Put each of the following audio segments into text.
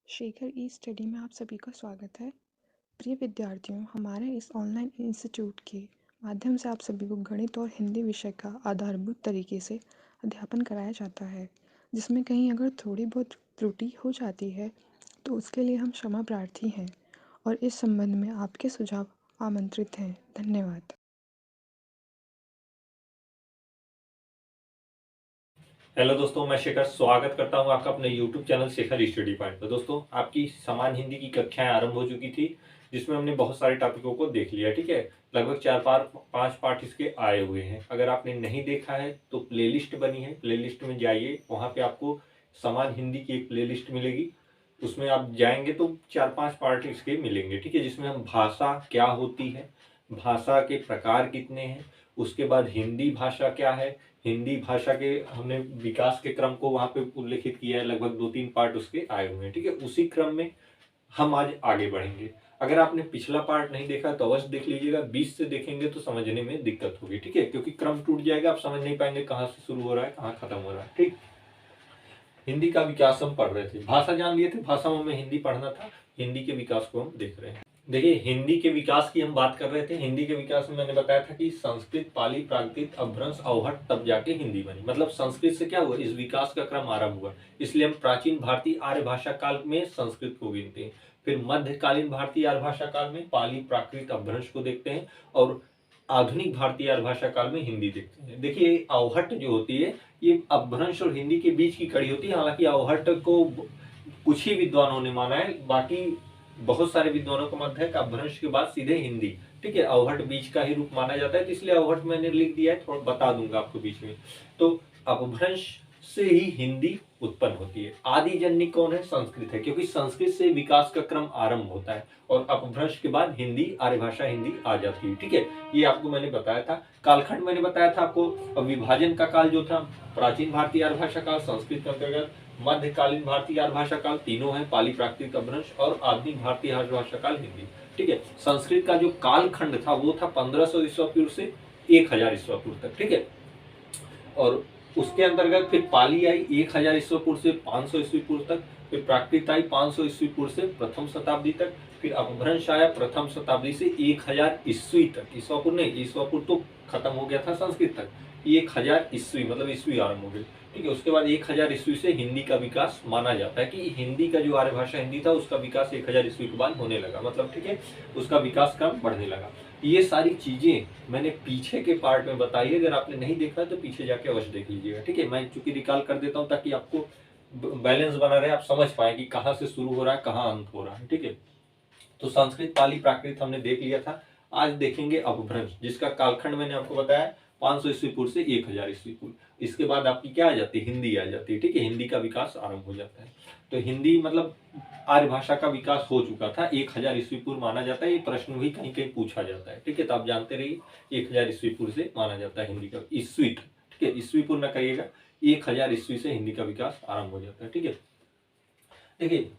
शेखर ई study में आप सभी का स्वागत है। प्रिय विद्यार्थियों, हमारे इस ऑनलाइन इंस्टीट्यूट के माध्यम से आप सभी को गणित और हिंदी विषय का आधारभूत तरीके से अध्यापन कराया जाता है, जिसमें कहीं अगर थोड़ी बहुत त्रुटि हो जाती है तो उसके लिए हम क्षमा प्रार्थी हैं और इस संबंध में आपके सुझाव आमंत्रित हैं। धन्यवाद। हेलो दोस्तों, मैं शेखर स्वागत करता हूं आपका अपने YouTube channel Shekhar study point पर। दोस्तों, आपकी समान हिंदी की कक्षाएं आरंभ हो चुकी थी, जिसमें हमने बहुत सारे टॉपिकों को देख लिया। ठीक है, लगभग 4-5 पार्ट इसके आए हुए हैं। अगर आपने नहीं देखा है तो प्लेलिस्ट बनी है, प्लेलिस्ट में जाइए, वहां पे आपको समान हिंदी की एक प्लेलिस्ट मिलेगी। उसमें आप जाएंगे तो 4-5 पार्ट इसके मिलेंगे। ठीक है, जिसमें हम भाषा क्या होती है, भाषा के प्रकार कितने हैं, उसके बाद हिंदी भाषा क्या है, हिंदी भाषा के हमने विकास के क्रम को वहां पे उल्लेखित किया है। लगभग 2-3 पार्ट उसके आए हुए हैं। ठीक है, उसी क्रम में हम आज आगे बढ़ेंगे। अगर आपने पिछला पार्ट नहीं देखा तो अवश्य देख लीजिएगा। 20 से देखेंगे तो समझने में दिक्कत होगी। ठीक है, क्योंकि क्रम टूट जाएगा, आप समझ नहीं पाएंगे कहाँ से शुरू हो रहा है कहाँ खत्म हो रहा है। ठीक, हिंदी का विकास हम पढ़ रहे थे, भाषा जान लिए थे, भाषाओं में हिंदी पढ़ना था, हिंदी के विकास को हम देख रहे हैं। देखिए, हिंदी के विकास की हम बात कर रहे थे। हिंदी के विकास में मैंने बताया था कि संस्कृत, पाली, प्राकृत, अपभ्रंश, अवहट, तब जाके हिंदी बनी। मतलब संस्कृत से क्या हुआ, इस विकास का क्रम आरंभ हुआ। इसलिए हम प्राचीन भारतीय आर्य भाषा काल में संस्कृत को गिनते हैं, फिर मध्यकालीन भारतीय आर्य भाषा काल में पाली, प्राकृत, अपभ्रंश को देखते हैं, और आधुनिक भारतीय आर्य भाषा काल में हिंदी देखते हैं। देखिए, अवहट जो होती है ये अपभ्रंश और हिंदी के बीच की कड़ी होती है। हालांकि अवहट को कुछ ही विद्वानों ने माना है, बाकी बहुत सारे विद्वानों का मत है कि अपभ्रंश के बाद सीधे हिंदी। ठीक है, अवहट बीच का ही रूप माना जाता है, तो इसलिए अवहट मैंने लिख दिया है, थोड़ा बता दूंगा आपको बीच में। तो अपभ्रंश से ही हिंदी उत्पन्न होती है। आदि जननी कौन है, संस्कृत है, क्योंकि संस्कृत से विकास का क्रम आरंभ होता है और अपभ्रंश के बाद हिंदी, आर्य भाषा हिंदी आ जाती है। ठीक है, ये आपको मैंने बताया था। कालखंड मैंने बताया था आपको। विभाजन का काल जो था, प्राचीन भारतीय आर्य भाषा काल संस्कृत के अंतर्गत, मध्यकालीन भारतीय आर्य भाषा काल तीनों है, पाली, प्राकृत, अपभ्रंश, और आधुनिक भारतीय आर्य भाषा काल हिंदी। ठीक है, संस्कृत का जो कालखंड था वो था 1500 ईस्वी पूर्व से 1000 ईस्वी पूर्व तक। ठीक है, और उसके अंतर्गत फिर पाली आई 1000 ईस्वी पूर्व से 500 ईस्वी पूर्व तक, फिर प्राकृत आई 500 ईस्वी पूर्व से प्रथम शताब्दी तक, फिर अपभ्रंश आया प्रथम शताब्दी से 1000 ईस्वी तक। ईस्वी पूर्व नहीं, ईस्वी पूर्व तो खत्म हो गया था संस्कृत तक, 1000 ईस्वी मतलब ईस्वी आरंभ हो गई। ठीक है, उसके बाद 1000 ईस्वी से हिंदी का विकास माना जाता है कि हिंदी का जो आर्य भाषा हिंदी था उसका विकास 1000 ईस्वी के बाद होने लगा। मतलब ठीक है, उसका विकास क्रम बढ़ने लगा। ये सारी चीजें मैंने पीछे के पार्ट में बताई है। अगर आपने नहीं देखा तो पीछे जाके अवश्य देख लीजिएगा। ठीक है, मैं चूंकि रिकॉल कर देता हूँ ताकि आपको बैलेंस बना रहे, आप समझ पाए कि कहाँ से शुरू हो रहा है कहाँ अंत हो रहा है। ठीक है, तो संस्कृत, पाली, प्राकृत हमने देख लिया था। आज देखेंगे अपभ्रंश, जिसका कालखंड मैंने आपको बताया 500 ईस्वी पूर्व से 1000 ईस्वी पूर्व। इसके बाद आपकी क्या आ जाती है, हिंदी आ जाती है। ठीक है, हिंदी का विकास आरंभ हो जाता है। तो हिंदी मतलब आर्य भाषा का विकास हो चुका था, 1000 ईस्वी पूर्व माना जाता है। ये प्रश्न भी कहीं कहीं पूछा जाता है। ठीक है, तो आप जानते रहिए 1000 ईस्वी पूर्व से माना जाता है हिंदी का, ईस्वी। ठीक है, ईस्वी पूर्व न करिएगा, 1000 ईस्वी से हिंदी का विकास आरंभ हो जाता है। ठीक है, देखिए,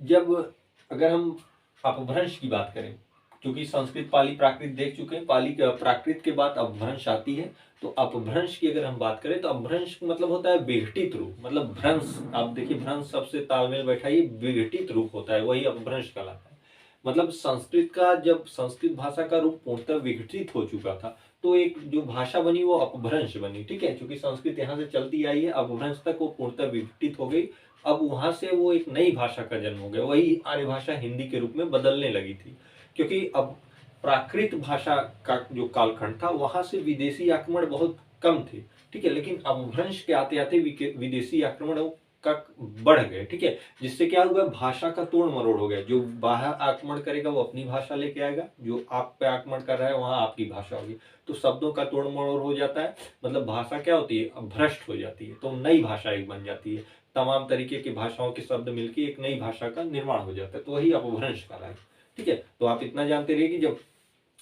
जब अगर हम अपभ्रंश की बात करें, क्योंकि संस्कृत, पाली, प्राकृत देख चुके हैं, पाली प्राकृत के बाद अपभ्रंश आती है, तो अपभ्रंश की अगर हम बात करें तो अपभ्रंश मतलब होता है विघटित रूप। मतलब भ्रंश, आप देखिए भ्रंश सबसे तालमेल बैठाइए, विघटित रूप होता है, वही अपभ्रंश कहलाता है। मतलब संस्कृत का, जब संस्कृत भाषा का रूप पूर्णतः विघटित हो चुका था तो एक जो भाषा बनी वो अपभ्रंश बनी। ठीक है, क्योंकि संस्कृत यहाँ से चलती आई है, अपभ्रंश तक वो पूर्णतः विघटित हो गई। अब वहां से वो एक नई भाषा का जन्म हो गया, वही आर्य भाषा हिंदी के रूप में बदलने लगी थी। क्योंकि अब प्राकृत भाषा का जो कालखंड था वहां से विदेशी आक्रमण बहुत कम थे। ठीक है, लेकिन अपभ्रंश के आते आते विदेशी आक्रमण का बढ़ गए। ठीक है, जिससे क्या हुआ, भाषा का तोड़ मरोड़ हो गया। जो बाहर आक्रमण करेगा वो अपनी भाषा लेके आएगा, जो आप पे आक्रमण कर रहा है वहां आपकी भाषा होगी, तो शब्दों का तोड़ मरोड़ हो जाता है। मतलब भाषा क्या होती है, भ्रष्ट हो जाती है, तो नई भाषा एक बन जाती है। तमाम तरीके की भाषाओं के शब्द मिलकर एक नई भाषा का निर्माण हो जाता है, तो वही अपभ्रंश कहलाता है। ठीक है, तो आप इतना जानते रहिए कि जब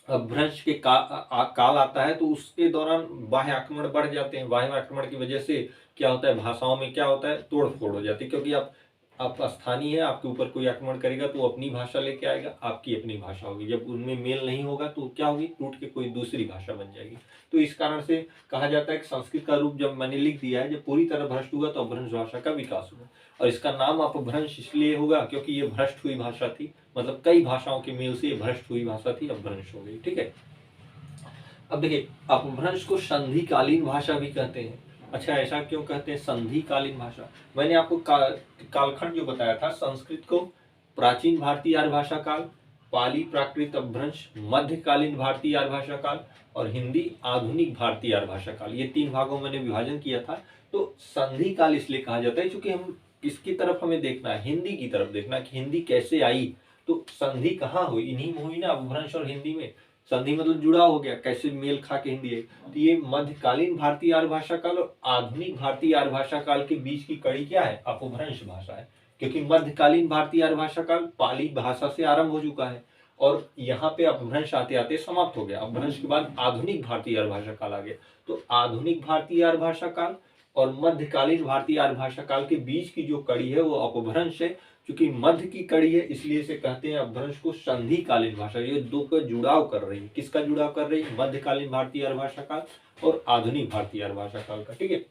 अपभ्रंश के काल आता है तो उसके दौरान बाह्य आक्रमण बढ़ जाते हैं। बाह्य आक्रमण की वजह से क्या होता है, भाषाओं में क्या होता है, तोड़ फोड़ हो जाती है। क्योंकि आप आप स्थानीय है, आपके ऊपर कोई आक्रमण करेगा तो वो अपनी भाषा लेके आएगा, आपकी अपनी भाषा होगी। जब उनमें मेल नहीं होगा तो क्या होगी, टूट के कोई दूसरी भाषा बन जाएगी। तो इस कारण से कहा जाता है कि संस्कृत का रूप जब मैंने लिख दिया है, जब पूरी तरह भ्रष्ट हुआ तो अपभ्रंश भाषा का विकास हुआ। और इसका नाम अपभ्रंश इसलिए होगा क्योंकि ये भ्रष्ट हुई भाषा थी, मतलब कई भाषाओं के मेल से ये भ्रष्ट हुई भाषा थी, अपभ्रंश हो गई। ठीक है, अब देखिए अपभ्रंश को संधिकालीन भाषा भी कहते हैं। अच्छा, ऐसा क्यों कहते हैं संधिकालीन भाषा? मैंने आपको कालखंड जो बताया था, संस्कृत को प्राचीन भारतीय आर्य भाषा काल, पाली प्राकृत अपभ्रंश मध्यकालीन भारतीय आर्य भाषा काल, और हिंदी आधुनिक भारतीय आर्य भाषा काल, ये 3 भागों में मैंने विभाजन किया था। तो संधि काल इसलिए कहा जाता है क्योंकि हम किसकी तरफ हमें देखना है, हिंदी की तरफ देखना कि हिंदी कैसे आई। तो संधि कहाँ हुई, इन्हीं में हुई ना, अपभ्रंश और हिंदी में। संधि मतलब जुड़ा हो गया, कैसे मेल खा के हिंदी है। तो ये मध्यकालीन भारतीय आर्य भाषा काल और आधुनिक भारतीय आर्य भाषा काल के बीच की कड़ी क्या है, अपभ्रंश भाषा है। क्योंकि मध्यकालीन भारतीय आर्य भाषा काल पाली भाषा से आरंभ हो चुका है और यहाँ पे अपभ्रंश आते आते समाप्त हो गया। अपभ्रंश के बाद आधुनिक भारतीय आर्य भाषा काल आ गया। तो आधुनिक भारतीय आर्य भाषा काल और मध्यकालीन भारतीय आर्य भाषा काल के बीच की जो कड़ी है वो अपभ्रंश है। क्योंकि मध्य की कड़ी है इसलिए इसे कहते हैं अपभ्रंश को संधिकालीन भाषा। ये दो का जुड़ाव कर रही है, किसका जुड़ाव कर रही है, मध्यकालीन भारतीय आर्य भाषा काल और आधुनिक भारतीय आर्य भाषा काल का। ठीक है,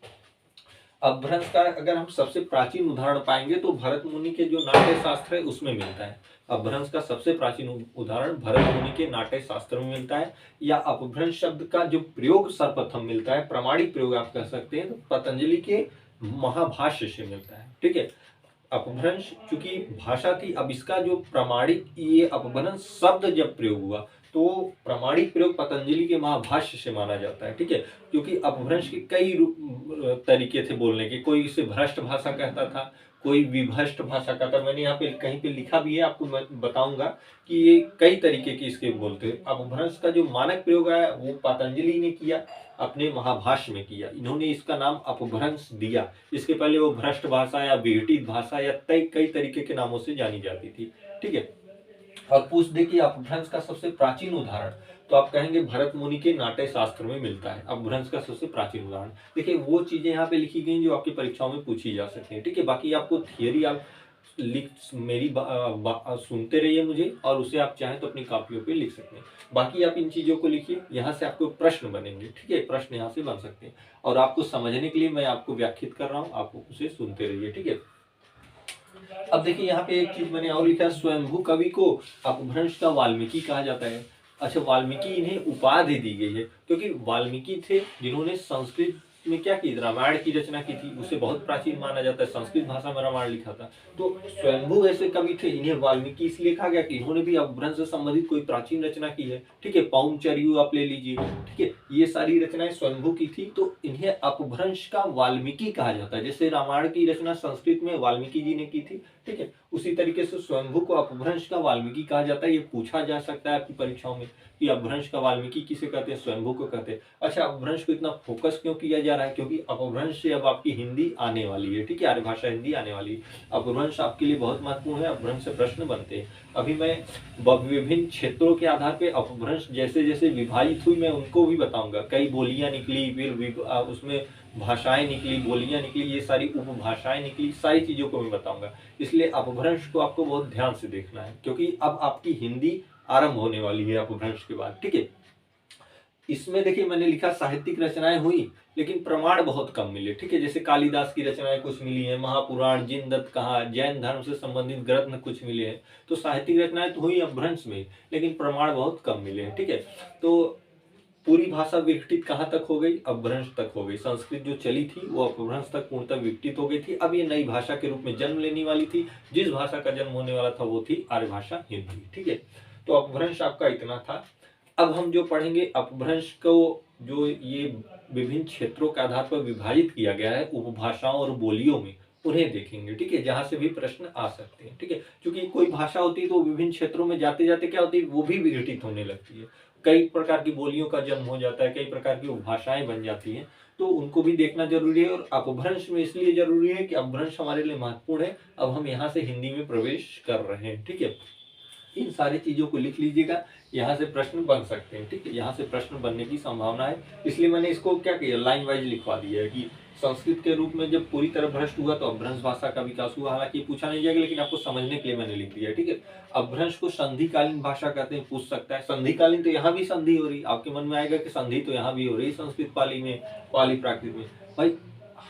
अपभ्रंश का अगर हम सबसे प्राचीन उदाहरण पाएंगे तो भरत मुनि के जो नाट्य शास्त्र है उसमें मिलता है। अपभ्रंश का सबसे प्राचीन उदाहरण भरत मुनि के नाट्य शास्त्र में मिलता है, या अपभ्रंश शब्द का जो प्रयोग सर्वप्रथम मिलता है, प्रमाणिक प्रयोग आप कह सकते हैं, तो पतंजलि के महाभाष्य से मिलता है। ठीक है, अपभ्रंश चूंकि भाषा थी, अब इसका जो प्रमाणिक ये अपभ्रंश शब्द जब प्रयोग हुआ तो प्रमाणिक प्रयोग पतंजलि के महाभाष्य से माना जाता है। ठीक है, क्योंकि अपभ्रंश के कई तरीके थे बोलने के, कोई इसे भ्रष्ट भाषा कहता था, कोई विभ्रष्ट भाषा कहता। मैंने यहाँ पे कहीं पे लिखा भी है, आपको मैं बताऊंगा कि ये कई तरीके के इसके बोलते हैं। अपभ्रंश का जो मानक प्रयोग है वो पतंजलि ने किया, अपने महाभाष्य में किया, इन्होंने इसका नाम अपभ्रंश दिया। इसके पहले वो भ्रष्ट भाषा या विघटित भाषा या कई तरीके के नामों से जानी जाती थी। ठीक है, और पूछ दे कि अपभ्रंश का सबसे प्राचीन उदाहरण, तो आप कहेंगे भरत मुनि के नाट्य शास्त्र में मिलता है अपभ्रंश का सबसे प्राचीन उदाहरण। देखिए वो चीजें यहाँ पे लिखी गई जो आपकी परीक्षाओं में पूछी जा सकती है। ठीक है, बाकी आपको थियरी आप मेरी सुनते रहिए मुझे, और उसे आप चाहें तो अपनी कॉपियों पे लिख सकते हैं। बाकी आप इन चीजों को लिखिए, यहाँ से आपको प्रश्न बनेंगे। ठीक है, प्रश्न यहाँ से बन सकते हैं, और आपको समझने के लिए मैं आपको व्याख्यात कर रहा हूँ, आप उसे सुनते रहिए। ठीक है, अब देखिए यहाँ पे एक चीज मैंने और लिखा है, स्वयंभू कवि को अपभ्रंश का वाल्मीकि कहा जाता है। अच्छा, वाल्मीकि इन्हें उपाधि दी गई है क्योंकि वाल्मीकि थे जिन्होंने संस्कृत में क्या की, रामायण की रचना की थी, उसे बहुत प्राचीन माना जाता है, संस्कृत भाषा में रामायण लिखा था। तो स्वयंभू ऐसे कवि थे, इन्हें वाल्मीकि इसलिए कहा गया कि इन्होंने भी अपभ्रंश से संबंधित कोई प्राचीन रचना की है। ठीक है, पौंचर्यु आप ले लीजिए। ठीक है, ये सारी रचनाएं स्वयंभू की थी, तो इन्हें अपभ्रंश का वाल्मीकि कहा जाता है। जैसे रामायण की रचना संस्कृत में वाल्मीकि जी ने की थी, ठीक है, उसी तरीके से स्वयंभू को अपभ्रंश का वाल्मीकि कहा जाता है। ये पूछा जा सकता है आपकी परीक्षाओं में कि अपभ्रंश का वाल्मीकि किसे कहते हैं, स्वयंभू को कहते हैं। अच्छा, अपभ्रंश को इतना फोकस क्यों किया जा रहा है, क्योंकि अपभ्रंश से अब आपकी हिंदी आने वाली है। ठीक है, आर्य भाषा हिंदी आने वाली है। अपभ्रंश आपके लिए बहुत महत्वपूर्ण है, अपभ्रंश से प्रश्न बनते हैं। अभी मैं विभिन्न क्षेत्रों के आधार पे अपभ्रंश जैसे जैसे विभाजित हुई मैं उनको भी बताऊंगा। कई बोलियां निकली, फिर उसमें भाषाएं निकली, बोलियां निकली, ये सारी उपभाषाएं निकली, सारी चीजों को मैं बताऊंगा। इसलिए अपभ्रंश को आपको बहुत ध्यान से देखना है क्योंकि अब आपकी हिंदी आरंभ होने वाली है अपभ्रंश के बाद। ठीक है, इसमें देखिए मैंने लिखा साहित्यिक रचनाएं हुई लेकिन प्रमाण बहुत कम मिले। ठीक है, जैसे कालिदास की रचनाएं कुछ मिली है, महापुराण, जिनदत्त कहा, जैन धर्म से संबंधित ग्रंथ कुछ मिले हैं। तो साहित्यिक रचनाएं तो हुई अपभ्रंश में, लेकिन प्रमाण बहुत कम मिले हैं। ठीक है, तो पूरी भाषा विघटित कहाँ तक हो गई, अपभ्रंश तक हो गई। संस्कृत जो चली थी वो अपभ्रंश तक पूर्णतः विघटित हो गई थी। अब ये नई भाषा के रूप में जन्म लेने वाली थी। जिस भाषा का जन्म होने वाला था वो थी आर्य भाषा हिंदी। ठीक है, तो अपभ्रंश आपका इतना था। अब हम जो पढ़ेंगे अपभ्रंश को, जो ये विभिन्न क्षेत्रों के आधार पर विभाजित किया गया है उपभाषाओं और बोलियों में, उन्हें देखेंगे। ठीक है, जहां से भी प्रश्न आ सकते हैं। ठीक है, क्योंकि कोई भाषा होती है तो विभिन्न क्षेत्रों में जाते जाते क्या होती है, वो भी विघटित होने लगती है। कई प्रकार की बोलियों का जन्म हो जाता है, कई प्रकार की उपभाषाएं बन जाती हैं, तो उनको भी देखना जरूरी है। और अपभ्रंश में इसलिए जरूरी है कि अपभ्रंश हमारे लिए महत्वपूर्ण है। अब हम यहाँ से हिंदी में प्रवेश कर रहे हैं। ठीक है, इन सारी चीजों को लिख लीजिएगा, यहाँ से प्रश्न बन सकते हैं। ठीक है, यहाँ से प्रश्न बनने की संभावना है, इसलिए मैंने इसको क्या किया, लाइन वाइज लिखवा दिया है कि संस्कृत के रूप में जब पूरी तरह भ्रष्ट हुआ तो अपभ्रंश भाषा का विकास हुआ। हालांकि ये पूछा नहीं जाएगा, लेकिन आपको समझने के लिए मैंने लिख दिया, ठीक है। अपभ्रंश को संधिकालीन भाषा कहते हैं, पूछ सकता है। संधिकालीन तो यहाँ भी संधि हो रही, आपके मन में आएगा कि संधि तो यहाँ भी हो रही संस्कृत पाली में, पाली प्राकृत में। भाई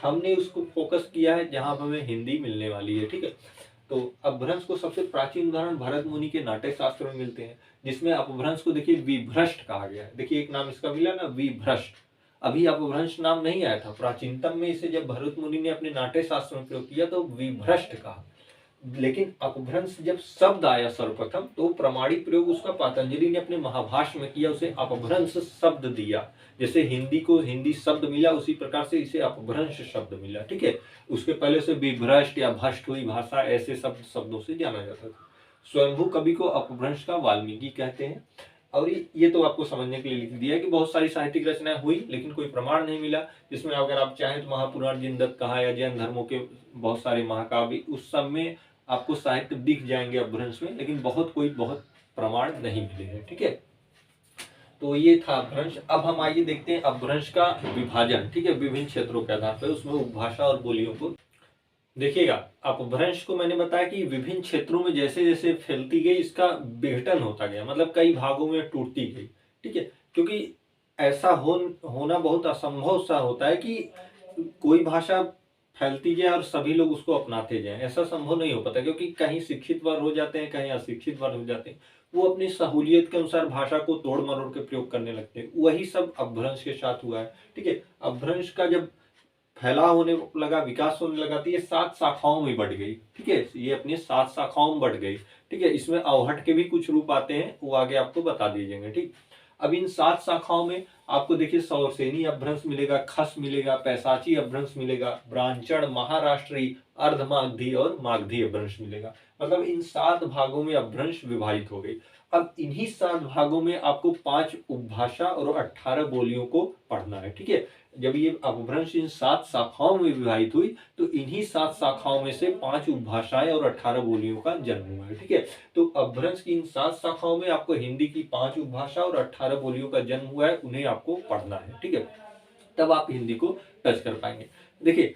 हमने उसको फोकस किया है जहां पर हमें हिंदी मिलने वाली है, ठीक है। तो अपभ्रंश को सबसे प्राचीन उदाहरण भरत मुनि के नाट्य शास्त्र में मिलते हैं, जिसमें अपभ्रंश को देखिए विभ्रष्ट कहा गया है। देखिए एक नाम इसका मिला ना, विभ्रष्ट। अभी अपभ्रंश नाम नहीं आया था, प्राचीनतम में इसे जब भरत मुनि ने अपने नाट्य शास्त्र में प्रयोग किया तो विभ्रष्ट कहा। लेकिन अपभ्रंश जब शब्द आया सर्वप्रथम तो प्रमाणिक प्रयोग उसका पतंजलि ने अपने महाभाष्य में किया, उसे अपभ्रंश शब्द दिया। जैसे हिंदी को हिंदी शब्द मिला, उसी प्रकार से इसे अपभ्रंश शब्द मिला, ठीक है। उसके पहले से विभ्रष्ट या भ्रष्ट हुई भाषा ऐसे शब्दों से जाना जाता था। स्वयंभू कवि को अपभ्रंश का वाल्मीकि कहते हैं। और ये तो आपको समझने के लिए लिख दिया है कि बहुत सारी साहित्यिक रचनाएं हुई लेकिन कोई प्रमाण नहीं मिला। जिसमें अगर आप चाहें तो महापुराण जिनदत्त कहा या जैन धर्मों के बहुत सारे महाकाव्य, उस सब में आपको साहित्य दिख जाएंगे अपभ्रंश में, लेकिन बहुत प्रमाण नहीं मिले हैं, ठीक है। तो ये था अपभ्रंश। अब हम आइए देखते हैं अपभ्रंश का विभाजन, ठीक है, विभिन्न क्षेत्रों के आधार पर। उसमें उपभाषा और बोलियों को देखिएगा। अपभ्रंश को मैंने बताया कि विभिन्न क्षेत्रों में जैसे जैसे फैलती गई इसका विघटन होता गया, मतलब कई भागों में टूटती गई, ठीक है। क्योंकि ऐसा होना बहुत असंभव सा होता है कि कोई भाषा फैलती जाए और सभी लोग उसको अपनाते जाएं, ऐसा संभव नहीं हो पाता। क्योंकि कहीं शिक्षित वर्ग हो जाते हैं, कहीं अशिक्षित वर्ग हो जाते हैं, वो अपनी सहूलियत के अनुसार भाषा को तोड़ मरोड़ के प्रयोग करने लगते हैं। वही सब अपभ्रंश के साथ हुआ है, ठीक है। अपभ्रंश का जब फैलाव होने लगा, विकास होने लगा, तो ये 7 शाखाओं में बढ़ गई, ठीक है। ये अपनी 7 शाखाओं में बढ़ गई, ठीक है। इसमें अवहट के भी कुछ रूप आते हैं, वो आगे आपको बता दिए जाएंगे, ठीक। अब इन 7 शाखाओं में आपको देखिए सौरसेनी अपभ्रंश मिलेगा, खस मिलेगा, पैसाची अपभ्रंश मिलेगा, ब्राह्मण, महाराष्ट्री, अर्धमागधी और मागधी अपभ्रंश मिलेगा। मतलब इन 7 भागों में अपभ्रंश विभाजित हो गई। अब इन्हीं 7 भागों में आपको 5 उपभाषा और 18 बोलियों को पढ़ना है, ठीक है। जब ये अपभ्रंश इन 7 शाखाओं में विभाजित हुई तो इन्हीं 7 शाखाओं में से 5 उपभाषाएं और 18 बोलियों का जन्म हुआ है, ठीक है। तो अपभ्रंश की इन 7 शाखाओं में आपको हिंदी की 5 उपभाषा और 18 बोलियों का जन्म हुआ है, उन्हें आपको पढ़ना है, ठीक है। तब आप हिंदी को टच कर पाएंगे। देखिए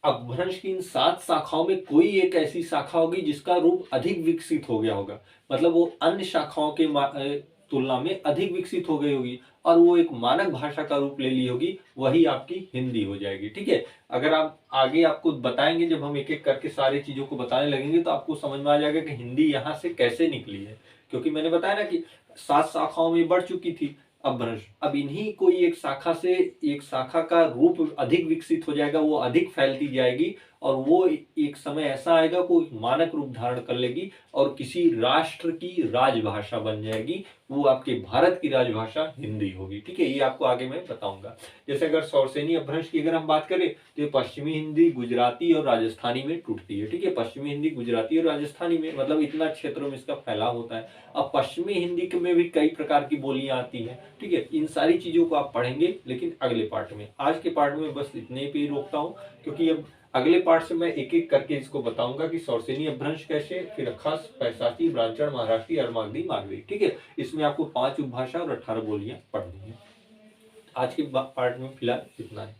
अपभ्रंश की इन 7 शाखाओं में कोई एक ऐसी शाखा होगी जिसका रूप अधिक विकसित हो गया होगा, मतलब वो अन्य शाखाओं के तुलना में अधिक विकसित हो गई होगी और वो एक मानक भाषा का रूप ले ली होगी, वही आपकी हिंदी हो जाएगी, ठीक है। अगर आप आगे आपको बताएंगे, जब हम एक एक करके सारी चीजों को बताने लगेंगे तो आपको समझ में आ जाएगा कि हिंदी यहाँ से कैसे निकली है। क्योंकि मैंने बताया ना कि 7 शाखाओं में बढ़ चुकी थी अपभ्रंश। अब इन्हीं कोई एक शाखा से एक शाखा का रूप अधिक विकसित हो जाएगा, वो अधिक फैलती जाएगी और वो एक समय ऐसा आएगा को एक मानक रूप धारण कर लेगी और किसी राष्ट्र की राजभाषा बन जाएगी। वो आपके भारत की राजभाषा हिंदी होगी, ठीक है। ये आपको आगे मैं बताऊंगा। जैसे अगर सौरसेनी अपभ्रंश की अगर हम बात करें तो ये पश्चिमी हिंदी, गुजराती और राजस्थानी में टूटती है, ठीक है। पश्चिमी हिंदी, गुजराती और राजस्थानी में, मतलब इतना क्षेत्रों में इसका फैलाव होता है। अब पश्चिमी हिंदी में भी कई प्रकार की बोलियां आती हैं, ठीक है। इन सारी चीजों को आप पढ़ेंगे लेकिन अगले पार्ट में। आज के पार्ट में बस इतने पे ही रोकता हूँ, क्योंकि अब अगले पार्ट से मैं एक एक करके इसको बताऊंगा कि सौरसेनी अपभ्रंश कैसे, फिर खस, पैसाची, ब्राह्मण, महाराष्ट्री, अर्धमागधी, मागधी, ठीक है। इसमें आपको 5 उपभाषा और 18 बोलियां पढ़नी है। आज के पार्ट में फिलहाल इतना है।